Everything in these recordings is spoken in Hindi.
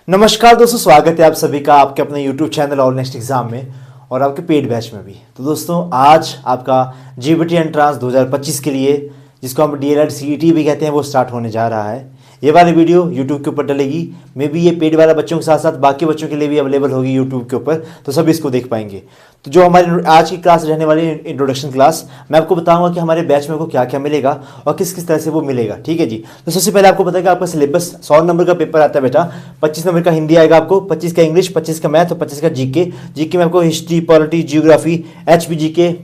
नमस्कार दोस्तों, स्वागत है आप सभी का आपके अपने YouTube channel all next exam में और आपके पेड बैच में भी। तो दोस्तों आज आपका जीबीटी एंट्रांस 2025 के लिए, जिसको हम डीएलएड सीईटी भी कहते हैं, वो स्टार्ट होने जा रहा है। ये वाली वीडियो YouTube के ऊपर डलेगी। मे बी ये पेड वाला बच्चों के साथ साथ बाकी बच्चों के लिए भी अवेलेबल होगी YouTube के ऊपर, तो सब इसको देख पाएंगे। तो जो हमारी आज की क्लास रहने वाली इंट्रोडक्शन क्लास, मैं आपको बताऊंगा कि हमारे बैच में को क्या क्या मिलेगा और किस किस तरह से वो मिलेगा। ठीक है जी। तो सबसे पहले आपको पता है कि आपका सिलेबस 100 नंबर का पेपर आता है बेटा। 25 नंबर का हिंदी आएगा आपको, 25 का इंग्लिश, 25 का मैथ और 25 का जीके। जीके में आपको हिस्ट्री, पॉलिटी, जियोग्राफी, एचपीजीके,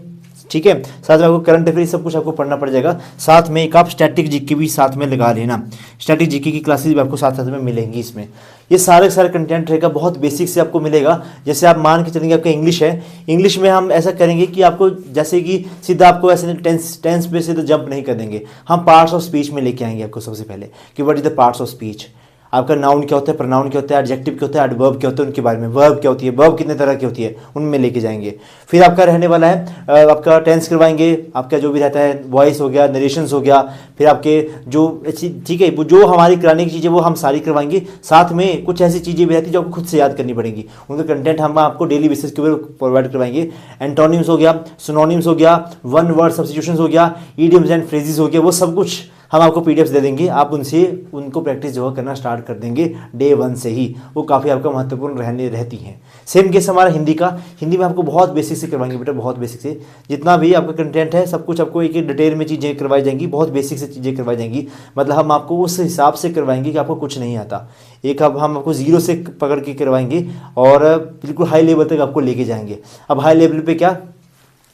ठीक है। साथ में आपको करंट अफेयर सब कुछ आपको पढ़ना पड़ जाएगा। साथ में एक आप स्टैटिक जीके भी साथ में लगा लेना। स्टैटिक जीके की क्लासेस भी आपको साथ साथ में मिलेंगी। इसमें ये सारे कंटेंट रहेगा, बहुत बेसिक से आपको मिलेगा। जैसे आप मान के चलेंगे आपका इंग्लिश है, इंग्लिश में हम ऐसा करेंगे कि आपको जैसे कि सीधा आपको ऐसे टेंस पे से तो जंप नहीं कर देंगे, हम पार्ट्स ऑफ स्पीच में लेके आएंगे आपको सबसे पहले कि what is the parts of speech. आपका नाउन क्या होता है, प्रोनाउन क्या होता है, एडजेक्टिव क्या होता है, एडवर्ब क्या होता है, उनके बारे में, वर्ब क्या होती है, वर्ब कितने तरह की होती है, उनमें लेके जाएंगे। फिर आपका रहने वाला है आपका टेंस करवाएंगे, आपका जो भी रहता है वॉइस हो गया, नरेशंस हो गया, फिर आपके जो ठीक है जो हमारी कराने की चीज़ें वो हम सारी करवाएंगे। साथ में कुछ ऐसी चीज़ें भी रहती है जो आपको खुद से याद करनी पड़ेंगी, उनका कंटेंट हम आपको डेली बेसिस के ऊपर प्रोवाइड करवाएंगे। एंटोनिम्स हो गया, सिनोनिम्स हो गया, वन वर्ड सब्स्टिट्यूशंस हो गया, इडियम्स एंड फ्रेजेस हो गया, वो सब कुछ हम आपको पीडीएफ्स दे देंगे। आप उनसे उनको प्रैक्टिस जो है करना स्टार्ट कर देंगे डे 1 से ही। वो काफ़ी आपका महत्वपूर्ण रहती हैं। सेम केस हमारा हिंदी का, हिंदी में आपको बहुत बेसिक से करवाएंगे बेटा, बहुत बेसिक से। जितना भी आपका कंटेंट है सब कुछ आपको एक डिटेल में चीज़ें करवाई जाएंगी, बहुत बेसिक से चीज़ें करवाई जाएंगी। मतलब हम आपको उस हिसाब से करवाएंगे कि आपको कुछ नहीं आता। एक अब हम आपको जीरो से पकड़ के करवाएंगे और बिल्कुल हाई लेवल तक आपको लेके जाएंगे। अब हाई लेवल पे क्या,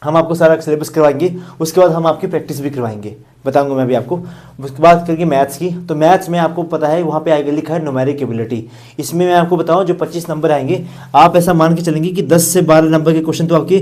हम आपको सारा सिलेबस करवाएंगे, उसके बाद हम आपकी प्रैक्टिस भी करवाएंगे, बताऊंगा मैं भी आपको। उसके बाद करके मैथ्स की, तो मैथ्स में आपको पता है वहाँ पे आएगा लिखा है न्यूमेरिक एबिलिटी। इसमें मैं आपको बताऊं जो 25 नंबर आएंगे, आप ऐसा मान के चलेंगे कि 10 से 12 नंबर के क्वेश्चन तो आपके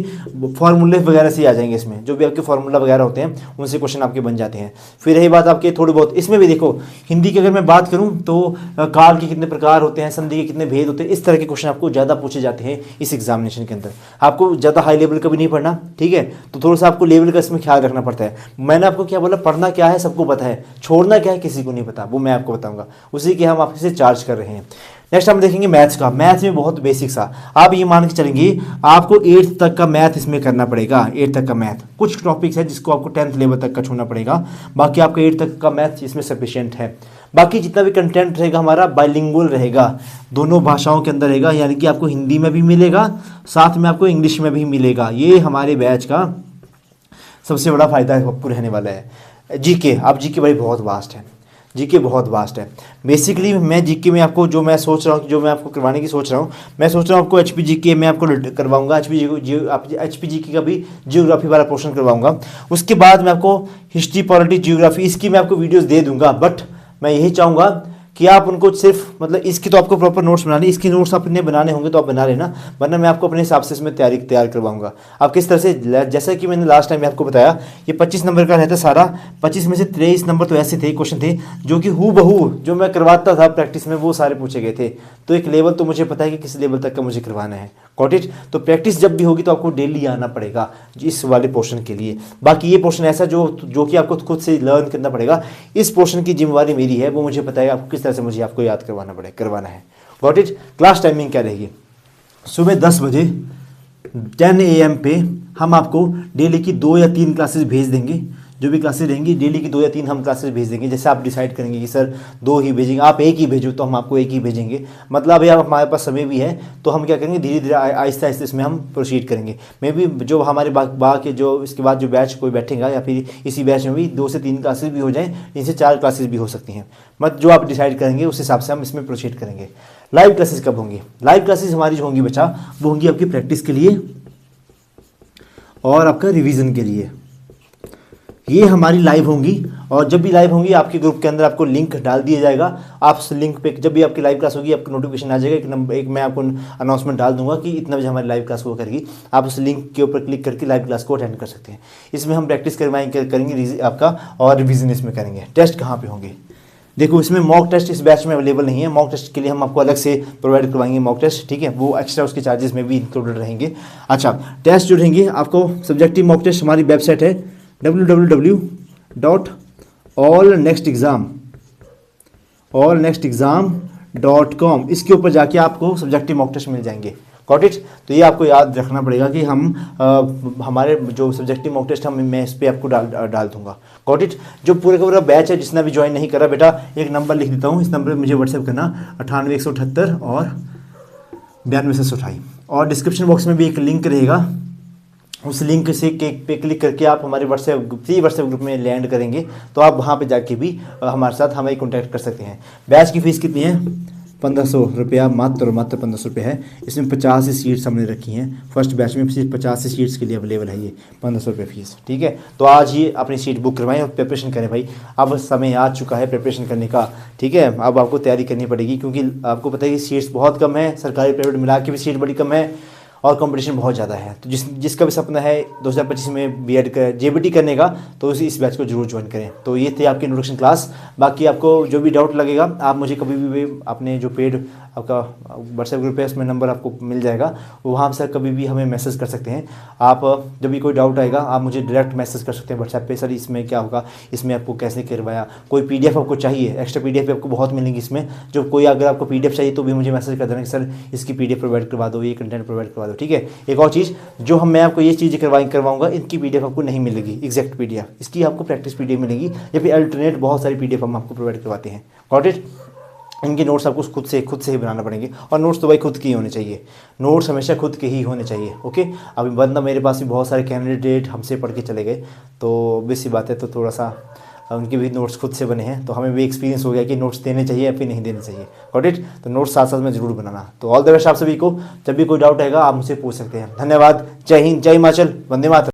फॉर्मूले वगैरह से ही आ जाएंगे। इसमें जो भी आपके फॉर्मूला वगैरह होते हैं उनसे क्वेश्चन आपके बन जाते हैं। फिर रही बात आपके थोड़ी बहुत, इसमें भी देखो हिंदी की अगर मैं बात करूँ तो काल के कितने प्रकार होते हैं, संधि के कितने भेद होते हैं, इस तरह के क्वेश्चन आपको ज़्यादा पूछे जाते हैं इस एग्जामिनेशन के अंदर। आपको ज़्यादा हाई लेवल का भी नहीं पढ़ना, ठीक है, तो थोड़ा सा आपको लेवल का इसमें ख्याल रखना पड़ता है। मैंने आपको क्या बोला, पढ़ना क्या है सबको पता है, छोड़ना क्या है किसी को नहीं पता, वो मैं आपको बताऊंगा, उसी के हम आपसे चार्ज कर रहे हैं। नेक्स्ट हम देखेंगे मैथ्स का। मैथ्स में बहुत बेसिक सा आप ये मान के चलेंगे आपको 8th तक का मैथ इसमें करना पड़ेगा। 8th तक का मैथ, कुछ टॉपिक्स है जिसको आपको 10th लेवल तक का छूना पड़ेगा, बाकी आपका 8th तक का मैथ इसमें सफिशिएंट है। बाकी जितना भी कंटेंट रहेगा हमारा बाइलिंगुअल रहेगा, दोनों भाषाओं के अंदर रहेगा, यानी कि आपको हिंदी में भी मिलेगा, साथ में आपको इंग्लिश में भी मिलेगा। ये हमारे बैच का सबसे बड़ा फायदा आपको रहने वाला है। जीके, आप जीके भाई बहुत वास्ट है, जीके बहुत वास्ट है। बेसिकली मैं जीके में आपको जो मैं सोच रहा हूँ, जो मैं आपको करवाने की सोच रहा हूँ, मैं सोच रहा हूँ आपको एचपीजीके में आपको करवाऊंगा। एचपीजीके का भी जियोग्राफी वाला पोर्शन करवाऊंगा। उसके बाद मैं आपको हिस्ट्री, पॉलिटी, जियोग्राफी इसकी मैं आपको वीडियोस दे दूंगा। बट मैं यही चाहूँगा कि आप उनको सिर्फ मतलब इसकी तो आपको प्रॉपर नोट्स बनाने, इसकी नोट्स अपने बनाने होंगे तो आप बना लेना, वरना मैं आपको अपने हिसाब से इसमें तैयार करवाऊंगा। आप किस तरह से, जैसा कि मैंने लास्ट टाइम आपको बताया, ये 25 नंबर का रहता सारा। 25 में से 23 नंबर तो ऐसे थे क्वेश्चन थे जो कि हूबहू जो मैं करवाता था प्रैक्टिस में वो सारे पूछे गए थे। तो एक लेवल तो मुझे पता है कि किस लेवल तक का मुझे करवाना है। Got it. तो प्रैक्टिस जब भी होगी तो आपको डेली आना पड़ेगा इस वाले पोर्शन के लिए। बाकी ये पोर्शन ऐसा जो कि आपको खुद से लर्न करना पड़ेगा। इस पोर्शन की जिम्मेवारी मेरी है, वो मुझे पता है आपको किस तरह से मुझे आपको याद करवाना है। Got it. क्लास टाइमिंग क्या रहेगी, सुबह 10 बजे 10 AM पे हम आपको डेली की 2 या 3 क्लासेस भेज देंगे। जो भी क्लासेस रहेंगी डेली की 2 या 3 हम क्लासेस भेज देंगे। जैसे आप डिसाइड करेंगे कि सर 2 ही भेजेंगे, आप 1 ही भेजो, तो हम आपको 1 ही भेजेंगे। मतलब अभी आप हमारे पास समय भी है तो हम क्या करेंगे, धीरे धीरे आहिस्ता आहिस्ता इसमें हम प्रोसीड करेंगे। मे भी जो हमारे के जो इसके बाद जो बैच कोई बैठेगा या फिर इसी बैच में भी 2 से 3 क्लासेस भी हो जाएँ, इनसे 4 क्लासेस भी हो सकती हैं। मतलब जो आप डिसाइड करेंगे उस हिसाब से हम इसमें प्रोसीड करेंगे। लाइव क्लासेस कब होंगी, लाइव क्लासेस हमारी जो होंगी बच्चा वो होंगी आपकी प्रैक्टिस के लिए और आपका रिवीजन के लिए। ये हमारी लाइव होंगी और जब भी लाइव होंगी आपके ग्रुप के अंदर आपको लिंक डाल दिया जाएगा। आप उस लिंक पे जब भी आपकी लाइव क्लास होगी आपको नोटिफिकेशन आ जाएगा। एक मैं आपको अनाउंसमेंट डाल दूंगा कि इतना बजे हमारी लाइव क्लास हुआ करेगी। आप उस लिंक के ऊपर क्लिक करके लाइव क्लास को अटेंड कर सकते हैं। इसमें हम प्रैक्टिस करेंगे आपका और रिविजन इसमें करेंगे। टेस्ट कहाँ पे होंगे, देखो इसमें मॉक टेस्ट इस बैच में अवेलेबल नहीं है। मॉक टेस्ट के लिए हम आपको अलग से प्रोवाइड करवाएंगे मॉक टेस्ट, ठीक है, वो एक्स्ट्रा उसके चार्जेस में भी इंक्लूडेड रहेंगे। अच्छा, टेस्ट जो रहेंगे आपको सब्जेक्टिव मॉक टेस्ट, हमारी वेबसाइट है www.allnextexam www.himalayascience.com इसके ऊपर जाके आपको सब्जेक्टिव मॉक टेस्ट मिल जाएंगे। Got it. तो ये आपको याद रखना पड़ेगा कि हम हमारे जो सब्जेक्टिव मॉक टेस्ट मैं इस पर आपको डाल दूंगा। Got it. जो पूरे का पूरा बैच है, जिसने भी ज्वाइन नहीं करा बेटा, एक नंबर लिख देता हूँ, इस नंबर पर मुझे व्हाट्सएप करना 98 178 और 92 728, और डिस्क्रिप्शन बॉक्स में भी एक लिंक रहेगा, उस लिंक से पे क्लिक करके आप हमारे व्हाट्सएप ग्रुप में लैंड करेंगे, तो आप वहाँ पे जाके भी हमारे साथ हमें कॉन्टैक्ट कर सकते हैं। बैच की फ़ीस कितनी है? 1500 रुपया, मात्र 1500 रुपये है। इसमें 50 सीट्स हमने रखी हैं, फर्स्ट बैच में सिर्फ 50 सीट्स के लिए अवेलेबल है ये 1500 रुपये फीस। ठीक है, तो आज ही अपनी सीट बुक करवाएं और प्रिपरेशन करें भाई। अब समय आ चुका है प्रिपरेशन करने का। ठीक है, अब आपको तैयारी करनी पड़ेगी, क्योंकि आपको पता है कि सीट्स बहुत कम है, सरकारी प्राइवेट मिला के भी सीट बड़ी कम है और कंपटीशन बहुत ज़्यादा है। तो जिसका भी सपना है 2025 में बीएड जेबीटी करने का, तो इस बैच को जरूर ज्वाइन करें। तो ये थे आपकी इंट्रोडक्शन क्लास। बाकी आपको जो भी डाउट लगेगा, आप मुझे कभी भी अपने जो पेड आपका व्हाट्सएप ग्रुप है उसमें नंबर आपको मिल जाएगा, वहाँ से कभी भी हमें मैसेज कर सकते हैं। आप जब भी कोई डाउट आएगा आप मुझे डायरेक्ट मैसेज कर सकते हैं व्हाट्सएप पे, सर इसमें क्या होगा, इसमें आपको कैसे करवाया, कोई पीडीएफ आपको चाहिए, एक्स्ट्रा पीडीएफ आपको बहुत मिलेंगी इसमें। जो कोई अगर आपको पीडीएफ चाहिए तो भी मुझे मैसेज कर देना कि सर इसकी पीडीएफ प्रोवाइड करवा दो, ये कंटेंट प्रोवाइड करवा दो। ठीक है, एक और चीज़, जो मैं आपको ये चीज़ें करवाऊंगा, इनकी पीडीएफ आपको नहीं मिलेगी एग्जैक्ट पीडीएफ, इसकी आपको प्रैक्टिस पीडीएफ मिलेगी, या फिर अल्टरनेट बहुत सारी पीडीएफ हम आपको प्रोवाइड करवाते हैं। Got it. इनके नोट्स आपको खुद से ही बनाना पड़ेंगे, और नोट्स तो भाई खुद के ही होने चाहिए, नोट्स हमेशा खुद के ही होने चाहिए। ओके, अभी वरना मेरे पास भी बहुत सारे कैंडिडेट हमसे पढ़ के चले गए, तो obvious सी बात है, तो थोड़ा सा उनके भी नोट्स खुद से बने हैं, तो हमें भी एक्सपीरियंस हो गया कि नोट्स देने चाहिए या फिर नहीं देने चाहिए। Got it. तो नोट्स साथ साथ में जरूर बनाना। तो ऑल द बेस्ट आप सभी को। जब भी कोई डाउट आएगा आप मुझसे पूछ सकते हैं। धन्यवाद। जय हिंद, जय हिमाचल, वंदे मातरम।